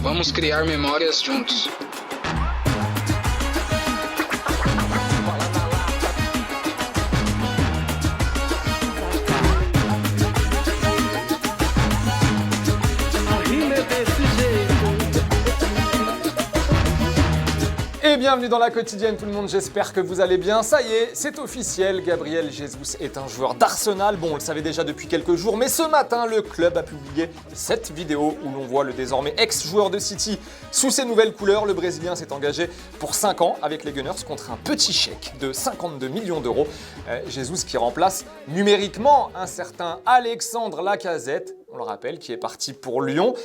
Vamos criar memórias juntos. Et bienvenue dans la quotidienne tout le monde, j'espère que vous allez bien. Ça y est, c'est officiel, Gabriel Jesus est un joueur d'Arsenal. Bon, on le savait déjà depuis quelques jours, mais ce matin, le club a publié cette vidéo où l'on voit le désormais ex-joueur de City sous ses nouvelles couleurs. Le Brésilien s'est engagé pour 5 ans avec les Gunners contre un petit chèque de 52 millions d'euros. Jesus qui remplace numériquement un certain Alexandre Lacazette, on le rappelle, qui est parti pour Lyon.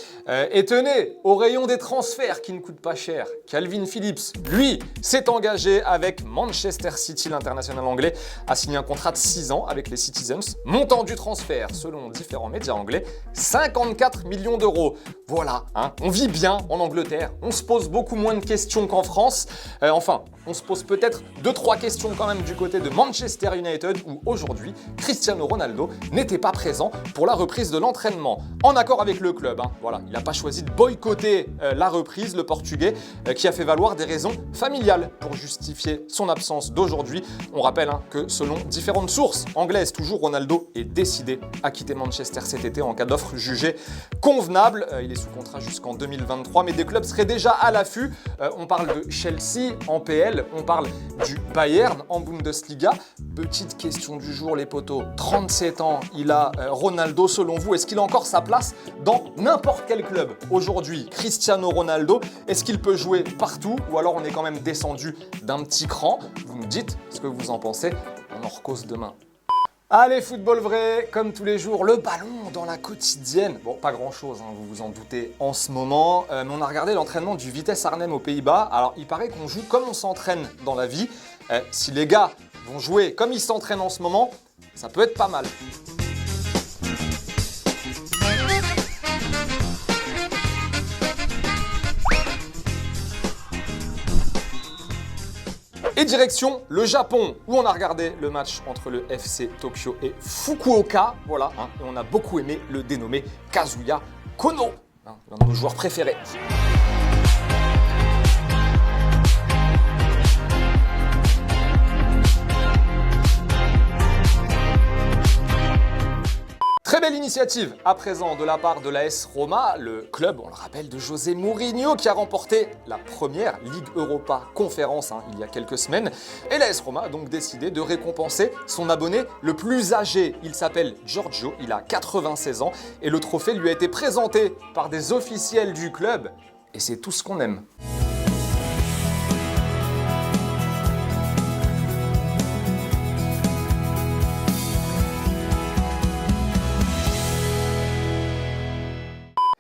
Et tenez, au rayon des transferts qui ne coûtent pas cher, Calvin Phillips, lui, s'est engagé avec Manchester City. L'international anglais a signé un contrat de 6 ans avec les Citizens. Montant du transfert, selon différents médias anglais, 54 millions d'euros. Voilà, hein, on vit bien en Angleterre, on se pose beaucoup moins de questions qu'en France. Enfin, on se pose peut-être 2-3 questions quand même du côté de Manchester United, où aujourd'hui, Cristiano Ronaldo n'était pas présent pour la reprise de l'entraînement. En accord avec le club, hein. Voilà, il n'a pas choisi de boycotter la reprise, le Portugais, qui a fait valoir des raisons familiales pour justifier son absence d'aujourd'hui. On rappelle que selon différentes sources anglaises, toujours Ronaldo est décidé à quitter Manchester cet été en cas d'offre jugée convenable. Il est sous contrat jusqu'en 2023, mais des clubs seraient déjà à l'affût. On parle de Chelsea en PL, on parle du Bayern en Bundesliga. Petite question du jour les potos, 37 ans, il a Ronaldo, selon vous, est-ce qu'il a encore sa place dans n'importe quel club aujourd'hui? Cristiano Ronaldo, est-ce qu'il peut jouer partout ou alors on est quand même descendu d'un petit cran? Vous me dites ce que vous en pensez, on en recose demain. Allez, football vrai, comme tous les jours, le ballon dans la quotidienne. Bon, pas grand-chose, vous vous en doutez en ce moment, mais on a regardé l'entraînement du Vitesse Arnhem aux Pays-Bas. Alors, il paraît qu'on joue comme on s'entraîne dans la vie. Si les gars vont jouer comme ils s'entraînent en ce moment, ça peut être pas mal. Et direction le Japon, où on a regardé le match entre le FC Tokyo et Fukuoka. Voilà, et on a beaucoup aimé le dénommé Kazuya Kono, l'un de nos joueurs préférés. Très belle initiative à présent de la part de l'AS Roma, le club, on le rappelle, de José Mourinho qui a remporté la première Ligue Europa Conférence il y a quelques semaines. Et l'AS Roma a donc décidé de récompenser son abonné le plus âgé. Il s'appelle Giorgio, il a 96 ans et le trophée lui a été présenté par des officiels du club. Et c'est tout ce qu'on aime.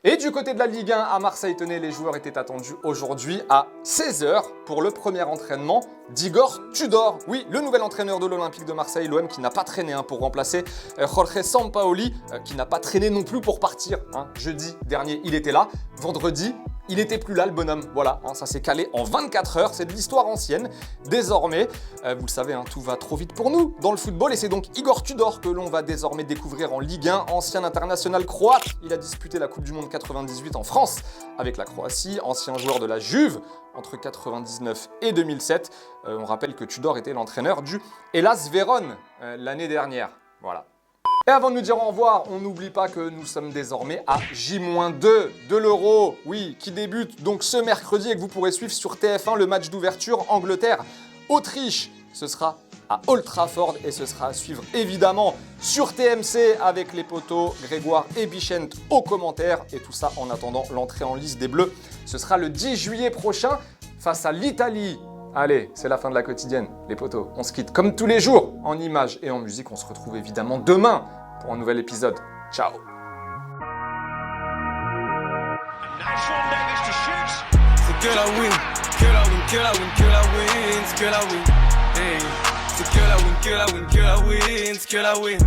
Et du côté de la Ligue 1 à Marseille, tenez, les joueurs étaient attendus aujourd'hui à 16h pour le premier entraînement d'Igor Tudor. Oui, le nouvel entraîneur de l'Olympique de Marseille, l'OM, qui n'a pas traîné pour remplacer Jorge Sampaoli, qui n'a pas traîné non plus pour partir. Jeudi dernier, il était là. Vendredi, il n'était plus là, le bonhomme. Voilà, ça s'est calé en 24 heures. C'est de l'histoire ancienne. Désormais, vous le savez, tout va trop vite pour nous dans le football. Et c'est donc Igor Tudor que l'on va désormais découvrir en Ligue 1. Ancien international croate, il a disputé la Coupe du Monde 98 en France avec la Croatie. Ancien joueur de la Juve entre 99 et 2007. On rappelle que Tudor était l'entraîneur du Hellas Vérone l'année dernière. Voilà. Et avant de nous dire au revoir, on n'oublie pas que nous sommes désormais à J-2 de l'Euro, oui, qui débute donc ce mercredi et que vous pourrez suivre sur TF1 le match d'ouverture Angleterre-Autriche. Ce sera à Old Trafford et ce sera à suivre évidemment sur TMC avec les potos Grégoire et Bichent aux commentaires. Et tout ça en attendant l'entrée en lice des Bleus. Ce sera le 10 juillet prochain face à l'Italie. Allez, c'est la fin de la quotidienne, les potos. On se quitte comme tous les jours en images et en musique. On se retrouve évidemment demain pour un nouvel épisode. Ciao. C'est que la win, que la win, que la win, que la win, c'est que la win. Hey. C'est que la win, que la win, que la win, c'est que la win.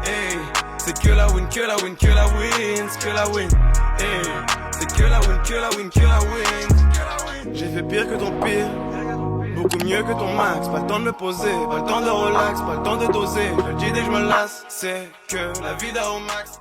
Hey. C'est que la win, que la win, que la win, c'est que la win. Hey. C'est que la win, que la win, que la win. J'ai fait pire que ton pire. Beaucoup mieux que ton max, pas le temps de me poser, pas le temps de relax, pas le temps de doser. Je le dis dès que je me lasse, c'est que la vida au max.